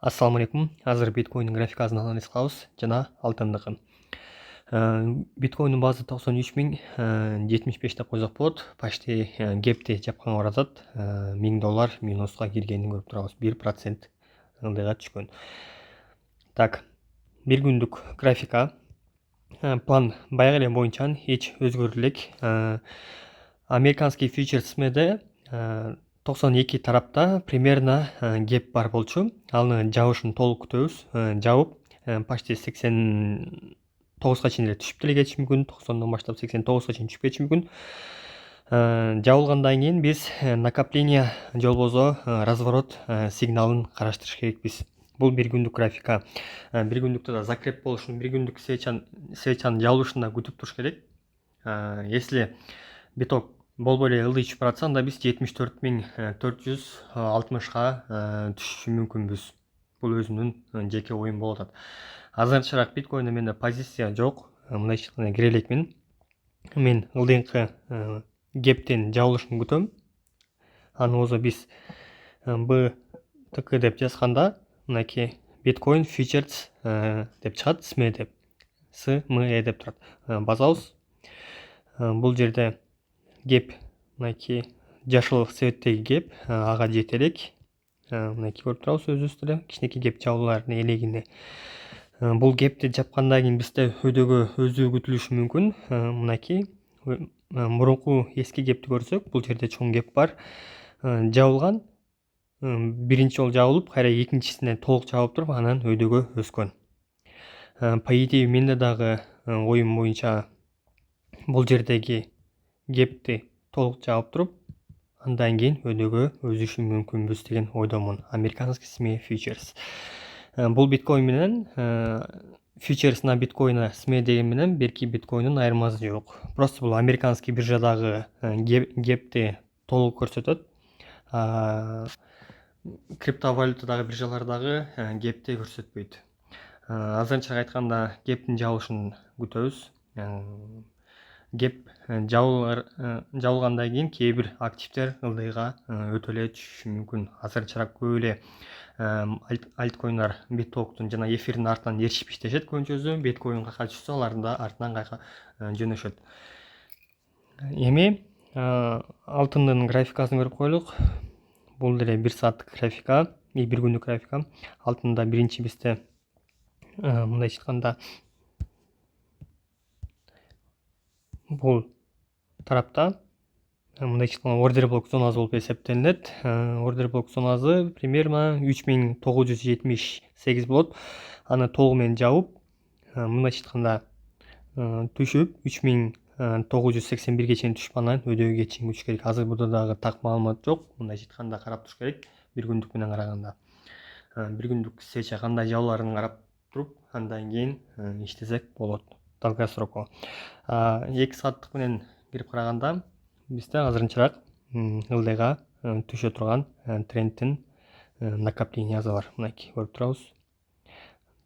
Assalamu alaikum. Азыр биткоиндин графикасын анализ кылабыз жана алтындыкын. Биткоиндин базасы 93.075 деп койсок болот. Почти гепти жапканга баратат. $1000 минуска киргенин көрүп турабыз. 1% ылдыйга түшкөн. Так, бир күндүк графика. План баягы эле боюнча эч өзгөрдү элек. Американский фьючерс СМИде 92 тарапта примерно геп бар болчу. Аны жабышын толук күтөбүз. Жабып почти 89 чейин эле түшүп деле кетиши мүмкүн. 90дон баштап 89 чейин түшүп кетиши мүмкүн. Жабылгандан кийин биз накопление же болбосо разворот сигналын караштырыш керекпиз. Бул бир күндүк графика. Бир күндүктө да закреп болушун, бир күндүк свечанын жабылышын да күтүп туруш керек. Если биток болбой эле ылдый түшүп баратса, анда биз 74.460га түшүшү мүмкүнбүз. Бул өзүмдүн жеке оюм болуп атат. Азырынчараак биткоиндо менде позиция жок. Мындайча айтканда кире элекмин. Мен ылдыйкы гептин жабылышын күтөм. Аны болсо биз BTC деп жазганда, мынакей биткоин фьючерс деп чыгат, SME деп. SME деп турат. Басабыз. Бул жерде геп, мынакей жашыл цветтеги геп, ага жете элек. Мынакей көрүп турабыз өзүбүз деле, кичинекей геп жабуулардын элегине. Бул гепти жапкандан кийин бизде өйдөгө өзү күтүлүшү мүмкүн. Мынакей мурунку эски гепти көрсөк, бул жерде чоң геп бар. Жабылган, биринчи жолу жабылып, кайра экинчисине толук жабылып туруп, анан өйдөгө өскөн. По идее, менде дагы оюм боюнча бул жердеги гепти толук жабып туруп, андан кийин өйдөгө өзүшү мүмкүнбүз деген ойдомун. Американский SME фьючерс. Бул биткоин менен фьючерс на биткоина SME деген менен берки биткоиндун айырмасы жок. Просто бул американский биржадагы гепти толук көрсөтөт. Криптовалютадагы биржалардагы гепти көрсөтпөйт. Азырынча айтканда гептин жабылышын күтөбүз. Геп жабылгандан кийин кээ бир активдер ылдыйга өтө эле түшүшү мүмкүн. Азырынчараак көп эле альткоиндар биттоктун жана эфирдин артынан ээрчип иштешет көбүнчөсү. Биткоин кайка түшсө, алардын да артынан кайка жөнөшөт. Эми алтындын графикасын көрүп коелук. Бул деле 1 сааттык графика, бир күндүк графика. Алтында биринчи бизде мындайча айтканда бул тарапта мындайча айтканда ордер блок зонасы болуп эсептелинет. Ордер блок зонасы примерно 3978 болот. Аны толугу менен жабып, мындайча айтканда түшүп 3981ге чейин түшүп, анан өйдөгө чейин күтүш керек. Азыр буда дагы так маалымат жок. Мындайча айтканда карап туруш керек бир күндүк менен караганда. Бир күндүк свеча кандай жабууларын карап туруп, андан кийин иштесек болот. Долгосроково. 2 сааттык менен кирип караганда бизде азырынчараак ылдыйга түшө турган трендтин накоплениясы бар. Мынакей көрүп турабыз.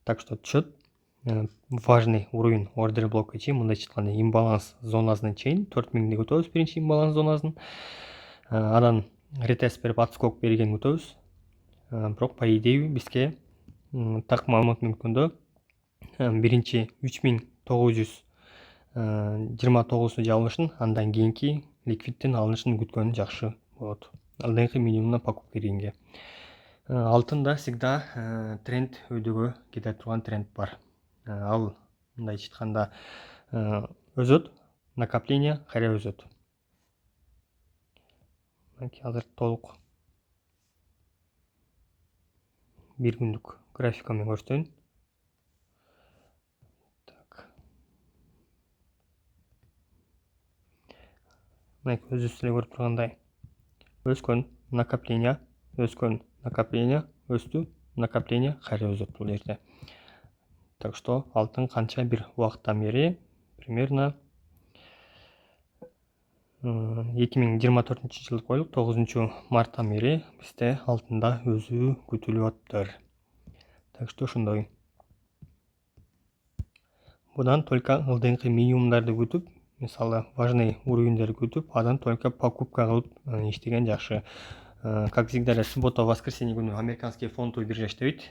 Так что түшөт. Важный уровень ордер блокко чейин, мындайча айтканда имбаланс зонасына чейин 4000ди күтөбүз, биринчи имбаланс зонасын. Анан ретест берип отскок бергенин күтөбүз. Бирок по идее бизге так маалымат мүмкүндө биринчи 3929 жабылышын, андан кийинки ликвидтин алынышын күткөн жакшы болот. Алдыңкы минимумдан покупка киргенге. Алтында всегда тренд өйдөгө кете турган тренд бар. Ал мындайча айтканда өзөт, накопление кайра өзөт. Азыр толук бир күндүк графика менен көрсөтөйүн. Өзүбүз деле көрүп тургандай өскөн накопление, өскөн накопление, өстү, накопление кайра өзөт бул жерде. Так что алтын канча бир убакыттан бери примерно 2024-жылы коелук, 9 марттан бери бизде алтында өзүү күтүлүп атыптыр. Так что ошондой. Будан только ылдыйкы минимумдарды күтүп, мисалы важный уровеньдерди күтүп, анан только покупка кылып иштеген жакшы. Как всегда, суббота, воскресенье күні американский фондовый биржа иштебейт.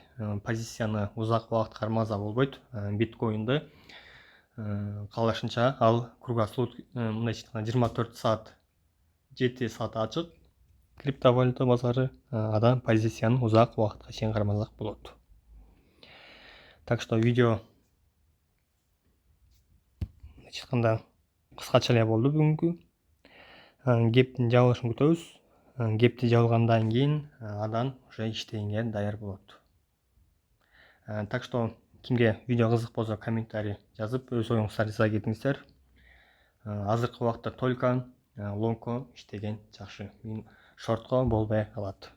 Позицияны узак убакыт кармаса болбойт. Биткоинды каалашынча ал кругосуток мындай айтканда 24 саат 7 саат ачык. Криптовалюта базары адан позицияны узак убакытка чейин кармасак болот. Так что видео айтканда кыскача эле болду бүгүнкү. Кептин жабылышын күтөбүз. Кепти жабылгандан кийин адан уже иштегенге даяр болот. Так что кимге видео кызык болсо комментарий жазып өз оюңузду жаза кетиңиздер. Азыркы убакытта только лонгко иштеген жакшы. Шортко болбой калат.